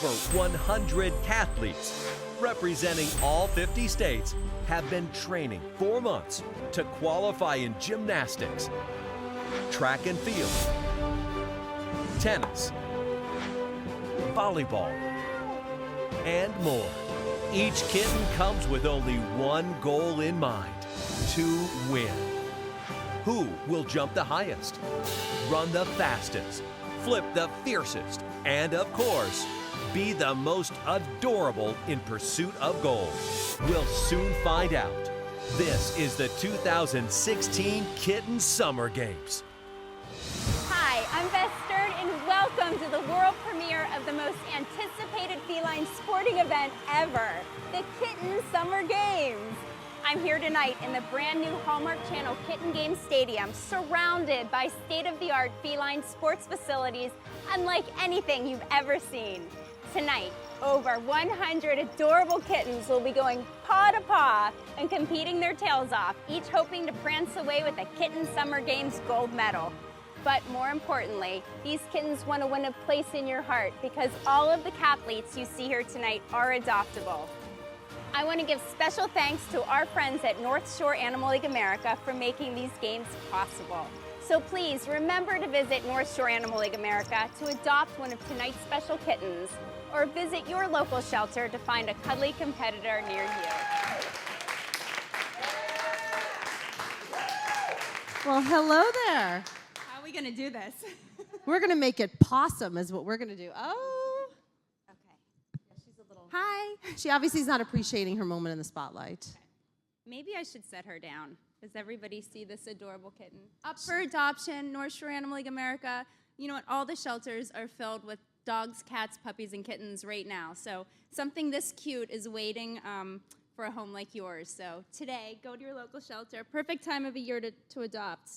Over 100 cathletes representing all 50 states have been training 4 months to qualify in gymnastics, track and field, tennis, volleyball, and more. Each kitten comes with only one goal in mind: to win. Who will jump the highest, run the fastest, flip the fiercest, and of course, be the most adorable in pursuit of gold? We'll soon find out. This is the 2016 Kitten Summer Games. Hi, I'm Beth Stern, and welcome to the world premiere of the most anticipated feline sporting event ever, the Kitten Summer Games. I'm here tonight in the brand new Hallmark Channel Kitten Games Stadium, surrounded by state-of-the-art feline sports facilities unlike anything you've ever seen. Tonight, over 100 adorable kittens will be going paw to paw and competing their tails off, each hoping to prance away with a Kitten Summer Games gold medal. But more importantly, these kittens want to win a place in your heart because all of the cathletes you see here tonight are adoptable. I want to give special thanks to our friends at North Shore Animal League America for making these games possible. So please remember to visit North Shore Animal League America to adopt one of tonight's special kittens, or visit your local shelter to find a cuddly competitor near you. Well, hello there. How are we going to do this? We're going to make it possum is what we're going to do. Oh. Okay. Yeah, she's a little... Hi. She obviously is not appreciating her moment in the spotlight. Maybe I should set her down. Does everybody see this adorable kitten? Up for adoption, North Shore Animal League America. You know what? All the shelters are filled with dogs, cats, puppies, and kittens right now. So something this cute is waiting for a home like yours. So today, go to your local shelter. Perfect time of the year to adopt,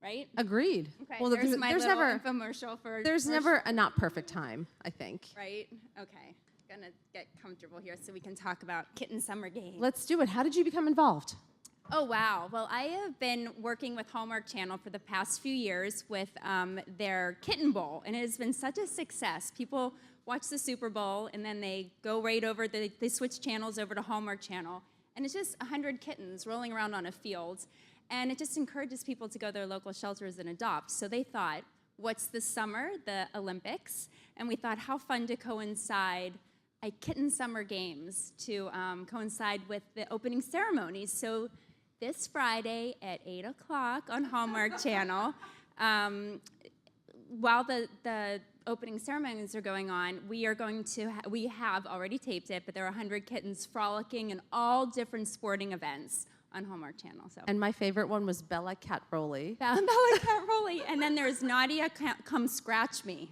right? Agreed. Okay, Well, there's my there's little never infomercial for... there's never a not perfect time, I think. Right? Okay. Gonna get comfortable here so we can talk about Kitten Summer Games. Let's do it. How did you become involved? Oh, wow. Well, I have been working with Hallmark Channel for the past few years with their Kitten Bowl, and it has been such a success. People watch the Super Bowl, and then they go right over, they switch channels over to Hallmark Channel, and it's just 100 kittens rolling around on a field, and it just encourages people to go to their local shelters and adopt. So they thought, what's this summer? The Olympics. And we thought, how fun to coincide a Kitten Summer Games to coincide with the opening ceremonies. So this Friday at 8 o'clock on Hallmark Channel, while the opening ceremonies are going on, we have already taped it, but there are 100 kittens frolicking in all different sporting events on Hallmark Channel. So. And my favorite one was Bella Catroli. Bella Catroli. And then there's Nadia Come Scratch Me,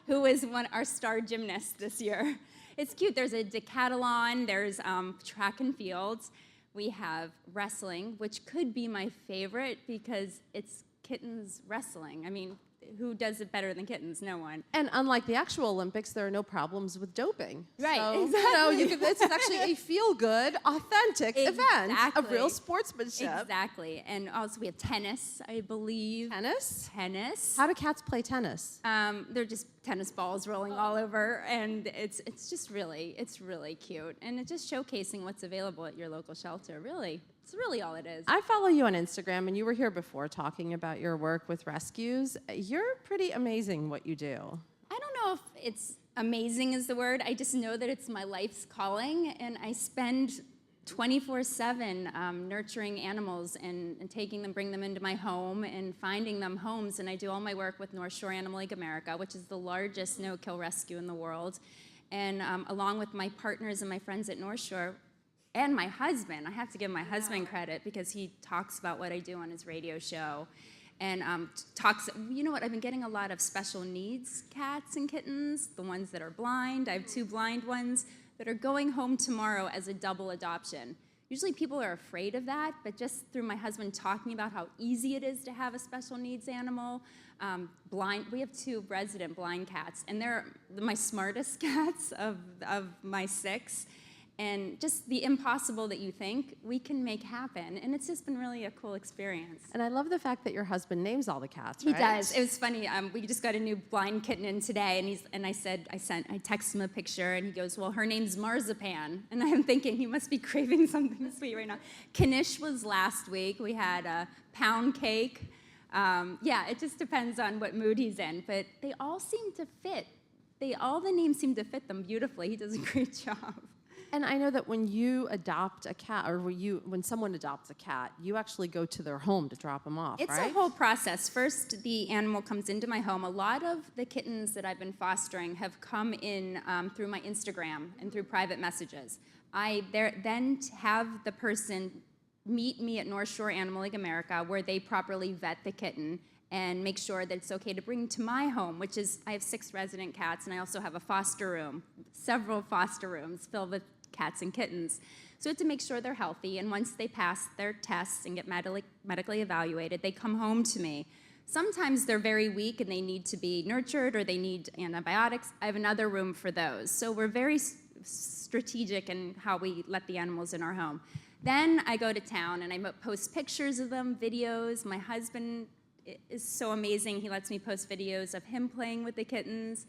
who is our star gymnast this year. It's cute. There's a decathlon, there's track and fields. We have wrestling, which could be my favorite because it's kittens wrestling. I mean, who does it better than kittens? No one. And unlike the actual Olympics, there are no problems with doping. Right, so, exactly. It's actually a feel-good, authentic event of real sportsmanship. Exactly. And also we have tennis, I believe. Tennis? Tennis. How do cats play tennis? They're just tennis balls rolling all over, and it's really cute. And it's just showcasing what's available at your local shelter, really. It's really all it is. I follow you on Instagram, and you were here before talking about your work with rescues. You're pretty amazing what you do. I don't know if it's amazing is the word. I just know that it's my life's calling, and I spend 24/7 nurturing animals and taking them, bring them into my home and finding them homes. And I do all my work with North Shore Animal League America, which is the largest no-kill rescue in the world. And along with my partners and my friends at North Shore, and my husband, I have to give my husband credit because he talks about what I do on his radio show. And you know what, I've been getting a lot of special needs cats and kittens, the ones that are blind. I have 2 blind ones that are going home tomorrow as a double adoption. Usually people are afraid of that, but just through my husband talking about how easy it is to have a special needs animal, we have 2 resident blind cats, and they're my smartest cats of my 6. and just the impossible that you think we can make happen. And it's just been really a cool experience. And I love the fact that your husband names all the cats, He right? does. It was funny. We just got a new blind kitten in today, and I texted him a picture, and he goes, "Well, her name's Marzipan," and I'm thinking he must be craving something sweet right now. Kanish was last week. We had a pound cake. Yeah, it just depends on what mood he's in, but they all seem to fit. All the names seem to fit them beautifully. He does a great job. And I know that when you adopt a cat, or when someone adopts a cat, you actually go to their home to drop them off, It's right? a whole process. First, the animal comes into my home. A lot of the kittens that I've been fostering have come in through my Instagram and through private messages. I then have the person meet me at North Shore Animal League America, where they properly vet the kitten and make sure that it's okay to bring to my home, which is, I have 6 resident cats, and I also have a foster room, several foster rooms filled with cats and kittens. So I have to make sure they're healthy, and once they pass their tests and get medically evaluated, they come home to me. Sometimes they're very weak and they need to be nurtured, or they need antibiotics. I have another room for those. So we're very strategic in how we let the animals in our home. Then I go to town and I post pictures of them, videos. My husband is so amazing. He lets me post videos of him playing with the kittens.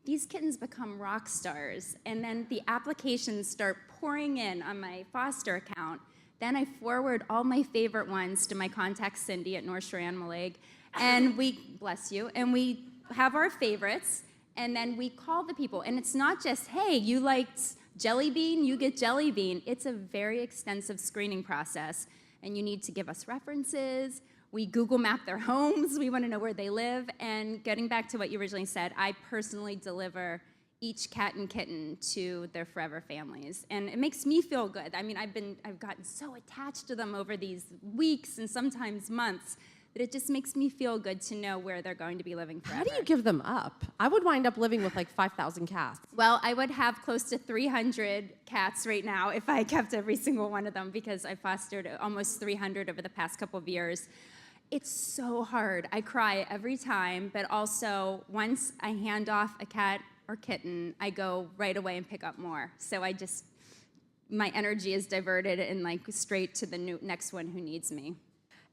These kittens become rock stars, and then the applications start pouring in on my foster account. Then I forward all my favorite ones to my contact Cindy at North Shore Animal League, and we, bless you, and we have our favorites, and then we call the people. And it's not just, hey, you liked Jelly Bean, you get Jelly Bean. It's a very extensive screening process, and you need to give us references. We Google map their homes. We want to know where they live. And getting back to what you originally said, I personally deliver each cat and kitten to their forever families. And it makes me feel good. I mean, I've gotten so attached to them over these weeks and sometimes months that it just makes me feel good to know where they're going to be living forever. How do you give them up? I would wind up living with like 5,000 cats. Well, I would have close to 300 cats right now if I kept every single one of them, because I fostered almost 300 over the past couple of years. It's so hard. I cry every time, but also once I hand off a cat or kitten, I go right away and pick up more. So my energy is diverted and like straight to the next one who needs me.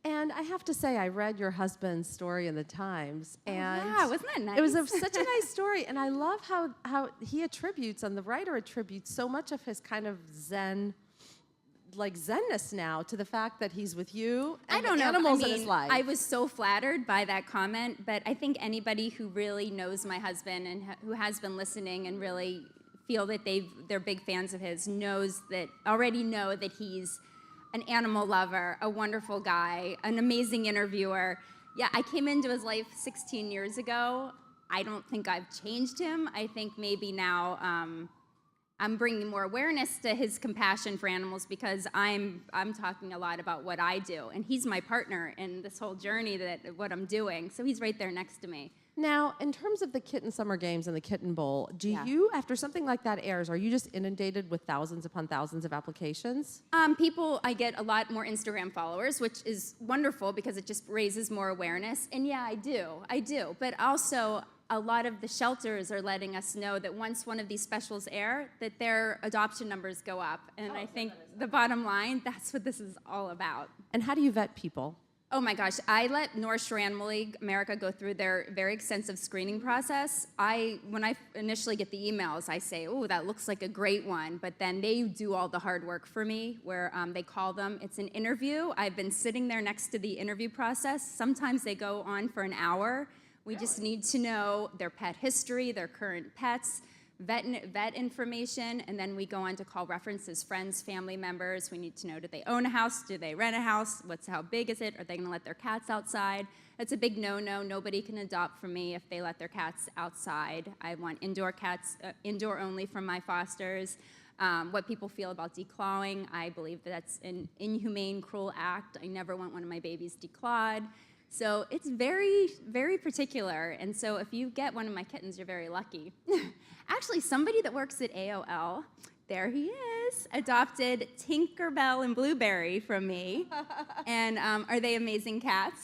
And I have to say, I read your husband's story in the Times, and yeah, wasn't that nice? It was such a nice story, and I love how he attributes, and the writer attributes so much of his kind of zenness now to the fact that he's with you and the animals in his life. I was so flattered by that comment, but I think anybody who really knows my husband and who has been listening and really feel that they're big fans of his already know that he's an animal lover, a wonderful guy, an amazing interviewer. Yeah, I came into his life 16 years ago. I don't think I've changed him. I think maybe now I'm bringing more awareness to his compassion for animals, because I'm talking a lot about what I do, and he's my partner in this whole journey what I'm doing. So he's right there next to me. Now, in terms of the Kitten Summer Games and the Kitten Bowl, after something like that airs, are you just inundated with thousands upon thousands of applications? I get a lot more Instagram followers, which is wonderful because it just raises more awareness. And yeah, I do. But also, a lot of the shelters are letting us know that once one of these specials air, that their adoption numbers go up. And I think the bottom line, that's what this is all about. And how do you vet people? Oh my gosh, I let North Shore Animal League America go through their very extensive screening process. When I initially get the emails, I say, oh, that looks like a great one, but then they do all the hard work for me, where they call them. It's an interview. I've been sitting there next to the interview process. Sometimes they go on for an hour. We just need to know their pet history, their current pets, vet information, and then we go on to call references, friends, family members. We need to know, do they own a house? Do they rent a house? How big is it? Are they going to let their cats outside? That's a big no-no. Nobody can adopt from me if they let their cats outside. I want indoor cats, indoor only from my fosters. What people feel about declawing, I believe that's an inhumane, cruel act. I never want one of my babies declawed. So it's very, very particular. And so if you get one of my kittens, you're very lucky. Actually, somebody that works at AOL, there he is, adopted Tinkerbell and Blueberry from me. And are they amazing cats?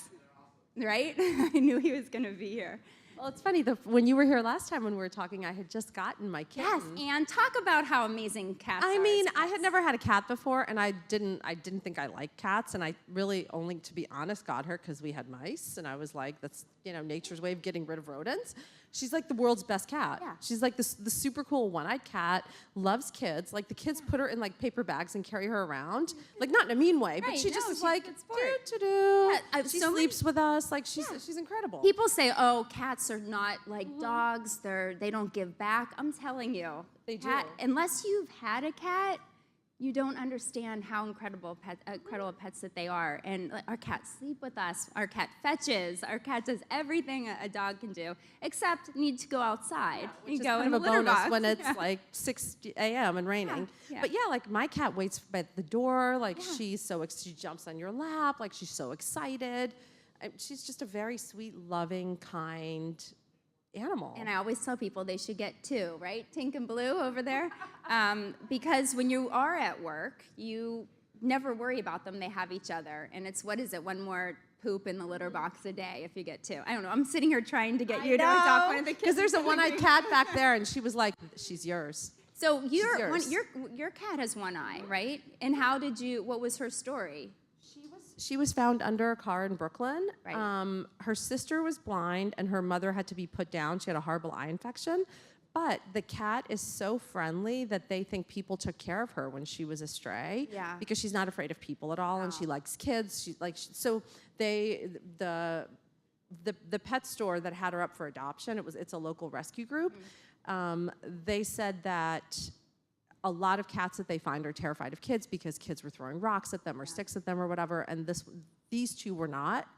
Right? I knew he was going to be here. Well, it's funny, when you were here last time when we were talking, I had just gotten my Yes, kitten. and talk about how amazing cats are. I mean, as I had pets. never had a cat before, and I didn't think I liked cats, and I really only, to be honest, got her because we had mice, and I was like, that's, nature's way of getting rid of rodents. She's like the world's best cat. Yeah. She's like the super cool one-eyed cat, loves kids. Like the kids put her in like paper bags and carry her around, like not in a mean way, but Right, she just no, is she's like, a good sport. do. Yeah, She so many- sleeps with us. Like she's incredible. People say, "Oh, cats are not like dogs. They don't give back." I'm telling you, They do. Unless you've had a cat, you don't understand how incredible pets that they are. And our cat sleep with us. Our cat fetches. Our cat does everything a dog can do, except need to go outside. Which is go kind in of the a litter bonus box. when it's like 6 a.m. and raining. Yeah. But yeah, like my cat waits at the door. Like she jumps on your lap. Like she's so excited. She's just a very sweet, loving, kind animal. And I always tell people they should get two, right? Tink and Blue over there. Because when you are at work, you never worry about them. They have each other. And it's, one more poop in the litter box a day if you get two. I don't know. I'm sitting here trying to get you to adopt one of the kids. Because there's a one-eyed cat back there, and she was like, she's yours. So yours. your cat has one eye, right? And what was her story? She was found under a car in Brooklyn. Right. Her sister was blind, and her mother had to be put down. She had a horrible eye infection. But the cat is so friendly that they think people took care of her when she was astray. Yeah. Because she's not afraid of people at all, and she likes kids. The pet store that had her up for adoption, it's a local rescue group. They said that a lot of cats that they find are terrified of kids because kids were throwing rocks at them or sticks at them or whatever, and these two were not,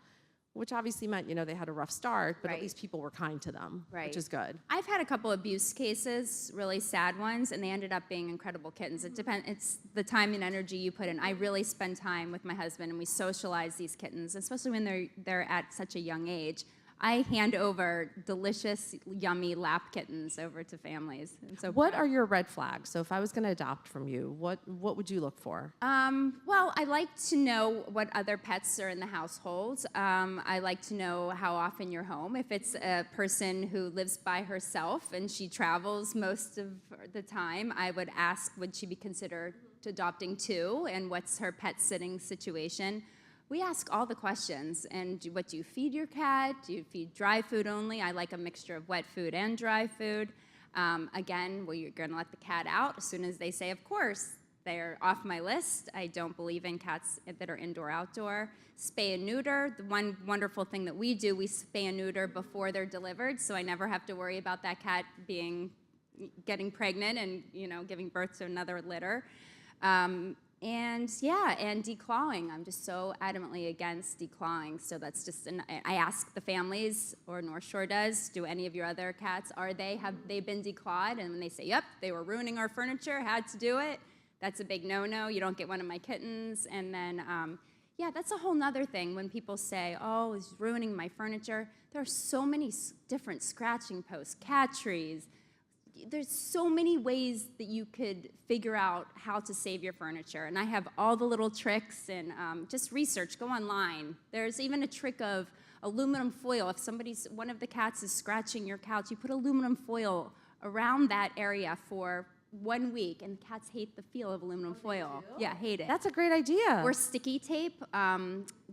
which obviously meant, they had a rough start, but at Right. least people were kind to them, which is good. I've had a couple abuse cases, really sad ones, and they ended up being incredible kittens. It's the time and energy you put in. I really spend time with my husband, and we socialize these kittens, especially when they're at such a young age. I hand over delicious, yummy lap kittens over to families. And so What are your red flags? So if I was going to adopt from you, what would you look for? Well, I like to know what other pets are in the household. I like to know how often you're home. If it's a person who lives by herself and she travels most of the time, I would ask, would she be considered adopting two, and what's her pet sitting situation? We ask all the questions. And what do you feed your cat? Do you feed dry food only? I like a mixture of wet food and dry food. Again, you're going to let the cat out as soon as they say, of course. They're off my list. I don't believe in cats that are indoor-outdoor. Spay and neuter. The one wonderful thing that we do, we spay and neuter before they're delivered, so I never have to worry about that cat getting pregnant and giving birth to another litter. And declawing. I'm just so adamantly against declawing. So that's just, I ask the families, or North Shore does, do any of your other cats, have they been declawed? And when they say, yep, they were ruining our furniture, had to do it, that's a big no-no. You don't get one of my kittens. And then, that's a whole nother thing. When people say, oh, it's ruining my furniture, there are so many different scratching posts, cat trees. There's so many ways that you could figure out how to save your furniture. And I have all the little tricks, and just research, go online. There's even a trick of aluminum foil. If one of the cats is scratching your couch, you put aluminum foil around that area for 1 week, and cats hate the feel of aluminum foil. Yeah, hate it. That's a great idea. Or sticky tape,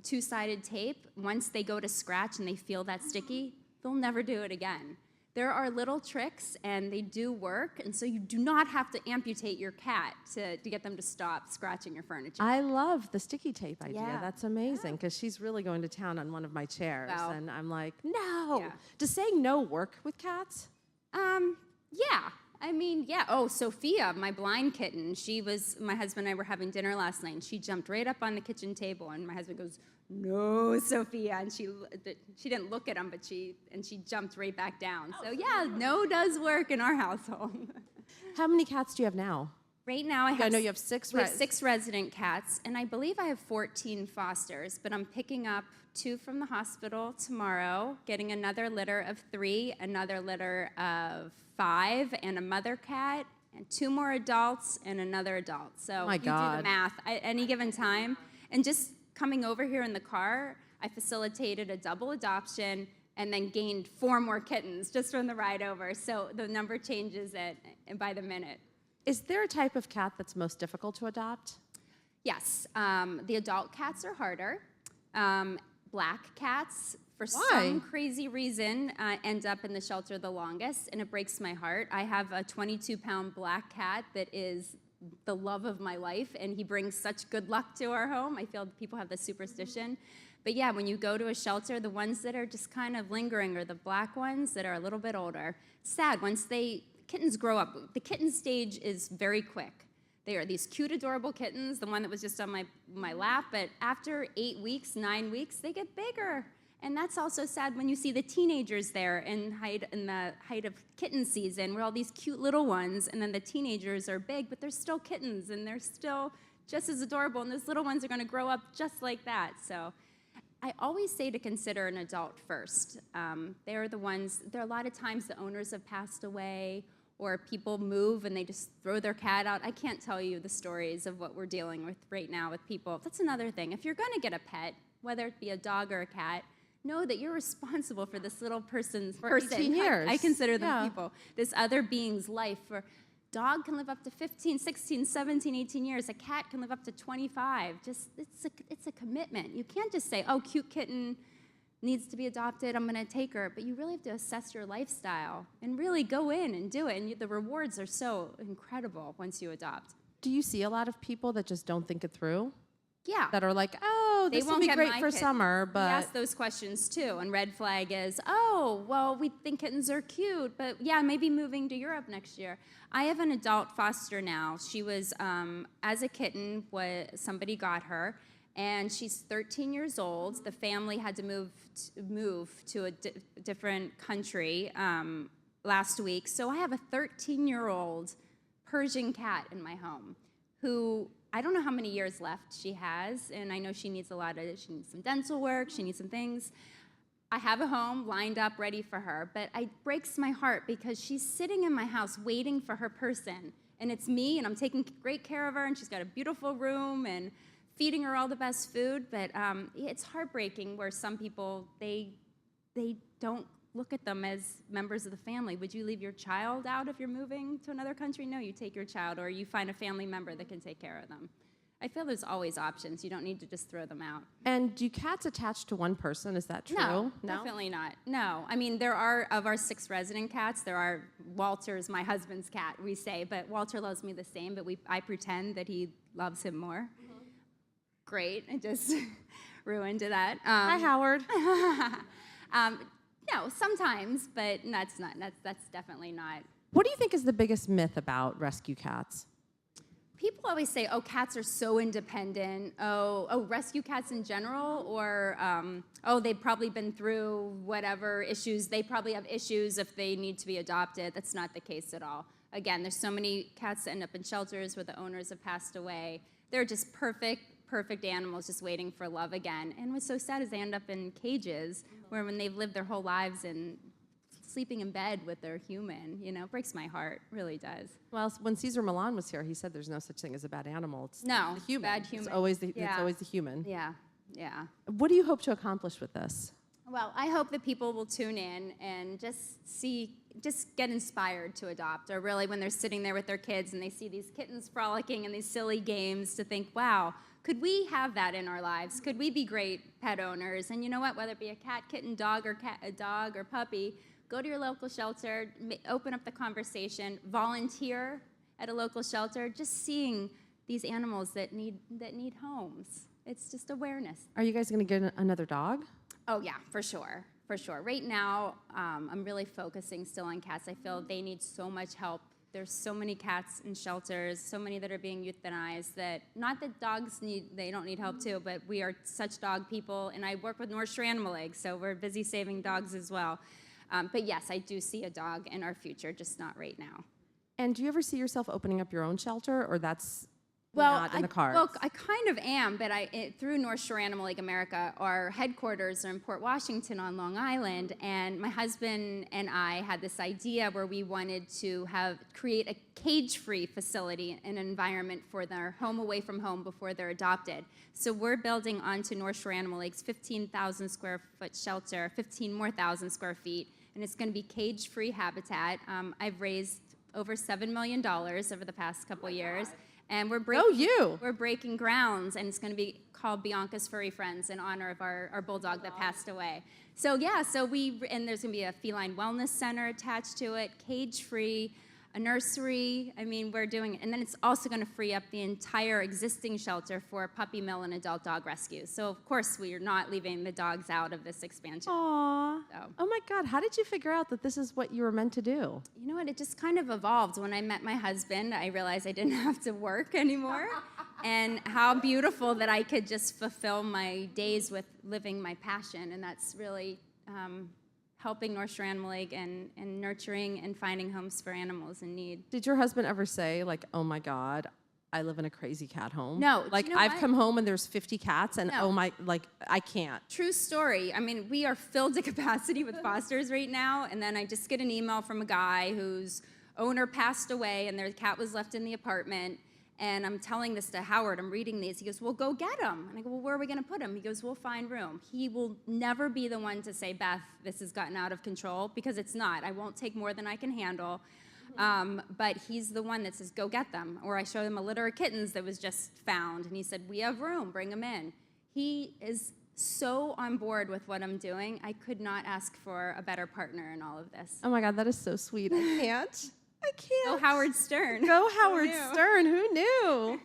two-sided tape. Once they go to scratch and they feel that sticky, they'll never do it again. There are little tricks, and they do work, and so you do not have to amputate your cat to get them to stop scratching your furniture. I love the sticky tape idea. Yeah. That's amazing, because she's really going to town on one of my chairs, Wow. and I'm like, no. Yeah. Does saying no work with cats? Yeah. I mean, yeah. Oh, Sophia, my blind kitten, my husband and I were having dinner last night, and she jumped right up on the kitchen table, and my husband goes, no, Sophia, and she didn't look at him, but she jumped right back down. So yeah, no does work in our household. How many cats do you have now? Right now I know you have six. We have 6 resident cats, and I believe I have 14 fosters, but I'm picking up 2 from the hospital tomorrow, getting another litter of 3, another litter of 5, and a mother cat, and 2 more adults and another adult. So My you do God. the math at any given time. And just coming over here in the car, I facilitated a double adoption and then gained 4 more kittens just from the ride over. So the number changes by the minute. Is there a type of cat that's most difficult to adopt? Yes, the adult cats are harder. Black cats, for Why? some crazy reason, end up in the shelter the longest, and it breaks my heart. I have a 22-pound black cat that is the love of my life, and he brings such good luck to our home. I feel people have this superstition. But yeah, when you go to a shelter, the ones that are just kind of lingering are the black ones that are a little bit older. Sad, kittens grow up. The kitten stage is very quick. They are these cute, adorable kittens, the one that was just on my lap, but after 8 weeks, 9 weeks, they get bigger. And that's also sad when you see the teenagers there in the height of kitten season, where all these cute little ones, and then the teenagers are big, but they're still kittens, and they're still just as adorable, and those little ones are gonna grow up just like that. So I always say to consider an adult first. There are a lot of times the owners have passed away, or people move and they just throw their cat out. I can't tell you the stories of what we're dealing with right now with people. That's another thing. If you're gonna get a pet, whether it be a dog or a cat, know that you're responsible for this little person. 18 years. I consider them people. This other being's life. For dog can live up to 15, 16, 17, 18 years. A cat can live up to 25. It's a commitment. You can't just say, oh, cute kitten needs to be adopted, I'm gonna take her. But you really have to assess your lifestyle and really go in and do it. And the rewards are so incredible once you adopt. Do you see a lot of people that just don't think it through? Yeah. That are like, oh, this will be great for summer, but... We ask those questions too, and red flag is, oh, well, we think kittens are cute, but yeah, maybe moving to Europe next year. I have an adult foster now. She was, as a kitten, somebody got her, and she's 13 years old. The family had to move to a different country last week, so I have a 13-year-old Persian cat in my home who... I don't know how many years left she has, and I know she needs she needs some dental work, she needs some things. I have a home lined up ready for her, but it breaks my heart because she's sitting in my house waiting for her person, and it's me, and I'm taking great care of her, and she's got a beautiful room, and feeding her all the best food, but it's heartbreaking where some people, they don't look at them as members of the family. Would you leave your child out if you're moving to another country? No, you take your child, or you find a family member that can take care of them. I feel there's always options. You don't need to just throw them out. And do cats attach to one person? Is that true? No, definitely not. No. I mean, of our 6 resident cats, Walter's my husband's cat, we say, but Walter loves me the same, but I pretend that he loves him more. Mm-hmm. Great. I just ruined that. Hi, Howard. No, sometimes, but that's definitely not. What do you think is the biggest myth about rescue cats? People always say, oh, cats are so independent. Oh, rescue cats in general, or they've probably been through whatever issues. They probably have issues if they need to be adopted. That's not the case at all. Again, there's so many cats that end up in shelters where the owners have passed away. They're just perfect animals just waiting for love again. And what's so sad is they end up in cages where when they've lived their whole lives and sleeping in bed with their human, it breaks my heart, really does. Well, when Cesar Millan was here, he said there's no such thing as a bad animal. It's the human. Bad human. It's always the human. Yeah. What do you hope to accomplish with this? Well, I hope that people will tune in and just get inspired to adopt, or really when they're sitting there with their kids and they see these kittens frolicking in these silly games, to think, wow, could we have that in our lives? Could we be great pet owners? And you know what? Whether it be a cat, kitten, dog, or puppy, go to your local shelter, open up the conversation, volunteer at a local shelter, just seeing these animals that need homes. It's just awareness. Are you guys going to get another dog? Oh, yeah, for sure. Right now, I'm really focusing still on cats. I feel they need so much help. There's so many cats in shelters, so many that are being euthanized, that not that dogs they don't need help too, but we are such dog people, and I work with North Shore Animal League, so we're busy saving dogs as well. But yes, I do see a dog in our future, just not right now. And do you ever see yourself opening up your own shelter, or that's not in the cards? Well, I kind of am, but through North Shore Animal League America, our headquarters are in Port Washington on Long Island, and my husband and I had this idea where we wanted to create a cage-free facility, an environment for their home away from home before they're adopted. So we're building onto North Shore Animal League's 15,000 square foot shelter, 15 more thousand square feet, and it's going to be cage-free habitat. I've raised over $7 million over the past couple years. And we're breaking grounds, and it's going to be called Bianca's Furry Friends in honor of our bulldog that passed away. So yeah, and there's going to be a feline wellness center attached to it, cage-free, a nursery. I mean, we're doing it. And then it's also going to free up the entire existing shelter for puppy mill and adult dog rescues. So of course, we are not leaving the dogs out of this expansion. Aww. So. Oh my God, how did you figure out that this is what you were meant to do? You know what, it just kind of evolved. When I met my husband, I realized I didn't have to work anymore. And how beautiful that I could just fulfill my days with living my passion. And that's really helping North Shore Animal League and nurturing and finding homes for animals in need. Did your husband ever say, like, oh my God, I live in a crazy cat home? No. Like, you know I've come home and there's 50 cats, and No. oh my, like, I can't. True story. I mean, we are filled to capacity with fosters right now, and then I just get an email from a guy whose owner passed away, and their cat was left in the apartment. And I'm telling this to Howard, I'm reading these. He goes, well, go get him. And I go, well, where are we going to put him? He goes, we'll find room. He will never be the one to say, Beth, this has gotten out of control, because it's not. I won't take more than I can handle. But he's the one that says, go get them. Or I show him a litter of kittens that was just found. And he said, we have room, bring them in. He is so on board with what I'm doing. I could not ask for a better partner in all of this. Oh my God, that is so sweet. I can't. I can't. Go Howard Stern. Go Howard Stern. Who knew?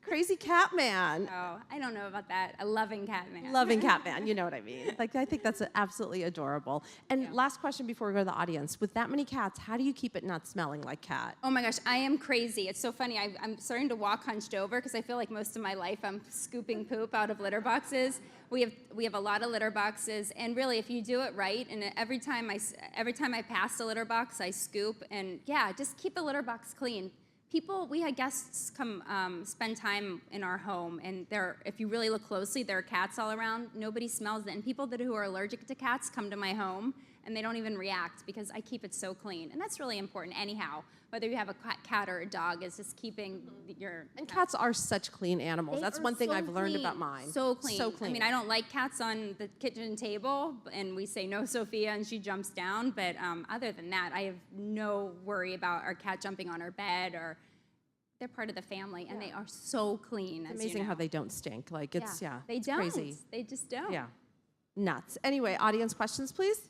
Crazy cat man. Oh, I don't know about that. A loving cat man. Loving cat man. You know what I mean. Like, I think that's absolutely adorable. And last question before we go to the audience. With that many cats, how do you keep it not smelling like cat? Oh my gosh, I am crazy. It's so funny. I'm starting to walk hunched over because I feel like most of my life I'm scooping poop out of litter boxes. We have a lot of litter boxes, and really, if you do it right, and every time I pass a litter box, I scoop, and yeah, just keep the litter box clean. We had guests come spend time in our home, and if you really look closely, there are cats all around. Nobody smells it, and people who are allergic to cats come to my home, and they don't even react because I keep it so clean, and that's really important anyhow. Whether you have a cat or a dog, is just keeping your... And cats are such clean animals. That's one thing I've learned about mine. So clean. So clean. I mean, I don't like cats on the kitchen table, and we say, no, Sophia, and she jumps down. But other than that, I have no worry about our cat jumping on our bed, or they're part of the family, and they are so clean. It's amazing how they don't stink. Like, it's, They it's don't. crazy. They just don't. Yeah. Nuts. Anyway, audience questions, please.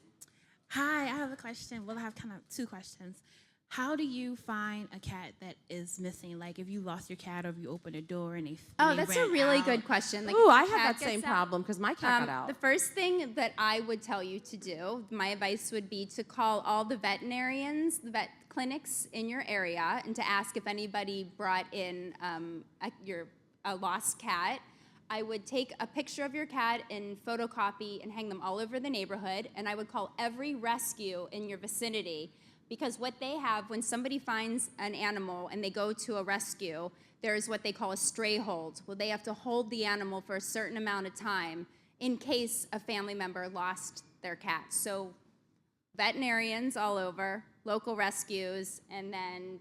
Hi, I have a question. Well, I have kind of two questions. How do you find a cat that is missing? Like, if you lost your cat, or if you open a door and they That's a really out? good question. Like, Ooh, I if the had cat that same gets out- problem because my cat got out. The first thing that I would tell you to do, my advice would be to call all the veterinarians, the vet clinics in your area, and to ask if anybody brought in a lost cat. I would take a picture of your cat and photocopy and hang them all over the neighborhood, and I would call every rescue in your vicinity, because what they have, when somebody finds an animal and they go to a rescue, there's what they call a stray hold. Well, they have to hold the animal for a certain amount of time in case a family member lost their cat. So veterinarians all over, local rescues, and then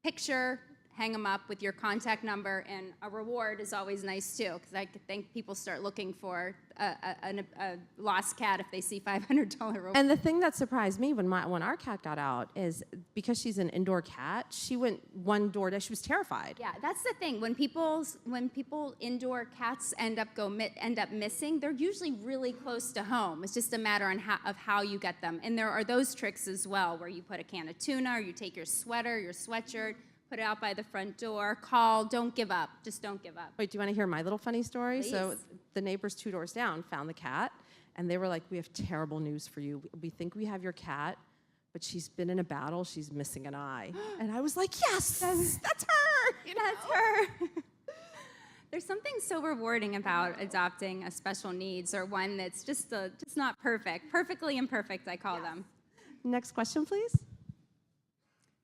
picture, hang them up with your contact number, and a reward is always nice too, because I think people start looking for a lost cat if they see $500 reward. And the thing that surprised me when our cat got out is because she's an indoor cat, she went one door down. She was terrified. Yeah, that's the thing. When people indoor cats end up missing, they're usually really close to home. It's just a matter of how you get them. And there are those tricks as well, where you put a can of tuna, or you take your sweater, your sweatshirt, put it out by the front door, call, don't give up. Just don't give up. Wait, do you want to hear my little funny story? Please. So the neighbors 2 doors down found the cat, and they were like, we have terrible news for you. We think we have your cat, but she's been in a battle. She's missing an eye. And I was like, yes, that's her. That's her. There's something so rewarding about adopting a special needs, or one that's just not perfect. Perfectly imperfect, I call them. Next question, please.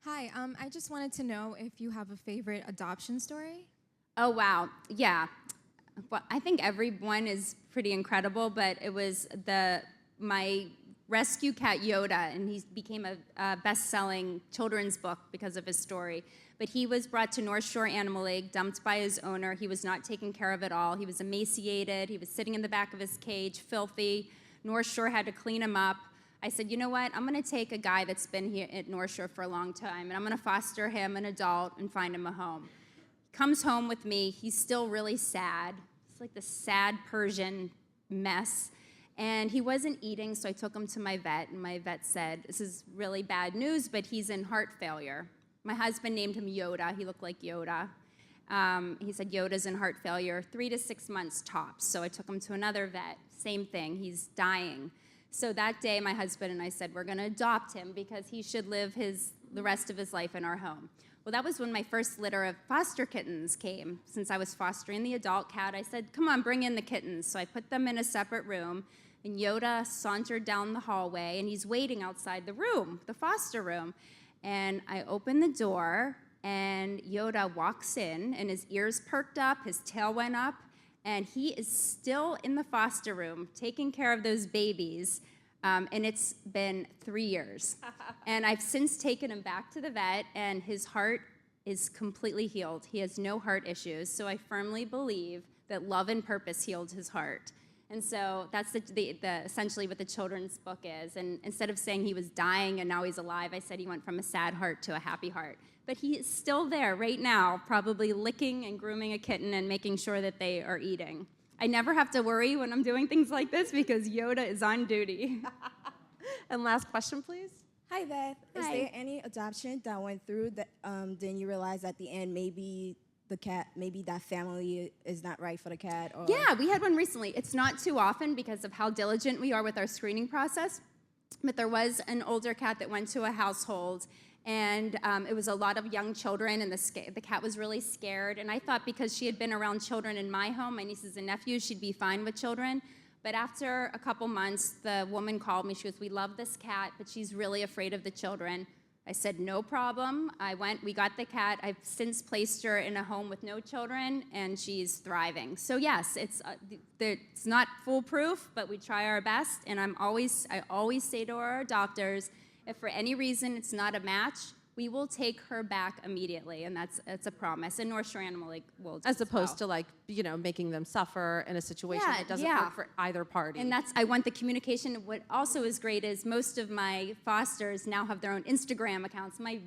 Hi, I just wanted to know if you have a favorite adoption story. Oh, wow. Yeah. Well, I think everyone is pretty incredible, but it was my rescue cat Yoda, and he became a best-selling children's book because of his story. But he was brought to North Shore Animal League, dumped by his owner. He was not taken care of at all. He was emaciated. He was sitting in the back of his cage, filthy. North Shore had to clean him up. I said, you know what? I'm going to take a guy that's been here at North Shore for a long time, and I'm going to foster him an adult and find him a home. He comes home with me. He's still really sad. It's like this sad Persian mess. And he wasn't eating, so I took him to my vet, and my vet said, this is really bad news, but he's in heart failure. My husband named him Yoda. He looked like Yoda. He said, Yoda's in heart failure, 3 to 6 months tops. So I took him to another vet. Same thing. He's dying. So that day, my husband and I said, we're going to adopt him because he should live the rest of his life in our home. Well, that was when my first litter of foster kittens came. Since I was fostering the adult cat, I said, come on, bring in the kittens. So I put them in a separate room, and Yoda sauntered down the hallway, and he's waiting outside the room, the foster room. And I open the door, and Yoda walks in, and his ears perked up, his tail went up, and he is still in the foster room taking care of those babies, and it's been 3 years. And I've since taken him back to the vet, and his heart is completely healed. He has no heart issues, so I firmly believe that love and purpose healed his heart. And so that's essentially what the children's book is. And instead of saying he was dying and now he's alive, I said he went from a sad heart to a happy heart. But he is still there right now, probably licking and grooming a kitten and making sure that they are eating. I never have to worry when I'm doing things like this because Yoda is on duty. And last question, please. Hi, Beth. Hi. Is there any adoption that went through that then you realized at the end maybe the cat, maybe that family is not right for the cat? Or Yeah, we had one recently. It's not too often because of how diligent we are with our screening process, but there was an older cat that went to a household, and it was a lot of young children, and the cat was really scared, and I thought because she had been around children in my home, my nieces and nephews, she'd be fine with children. But after a couple months, the woman called me. She goes, we love this cat, but she's really afraid of the children. I said, no problem. We got the cat. I've since placed her in a home with no children, and she's thriving. So yes, it's not foolproof, but we try our best, and I always say to our doctors, if for any reason it's not a match, we will take her back immediately, and that's a promise. And North Shore Animal League will As opposed to making them suffer in a situation that doesn't work for either party. And I want the communication. What also is great is most of my fosters now have their own Instagram accounts. My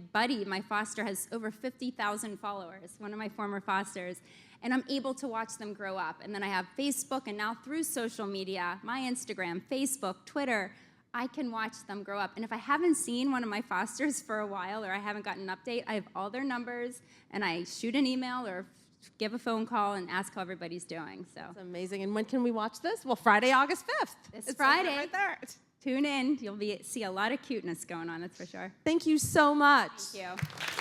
foster, has over 50,000 followers, one of my former fosters. And I'm able to watch them grow up. And then I have Facebook, and now through social media, my Instagram, Facebook, Twitter, I can watch them grow up. And if I haven't seen one of my fosters for a while or I haven't gotten an update, I have all their numbers, and I shoot an email or give a phone call and ask how everybody's doing. So That's amazing. And when can we watch this? Well, Friday, August 5th. This Friday. Right there. Tune in. You'll see a lot of cuteness going on, that's for sure. Thank you so much. Thank you.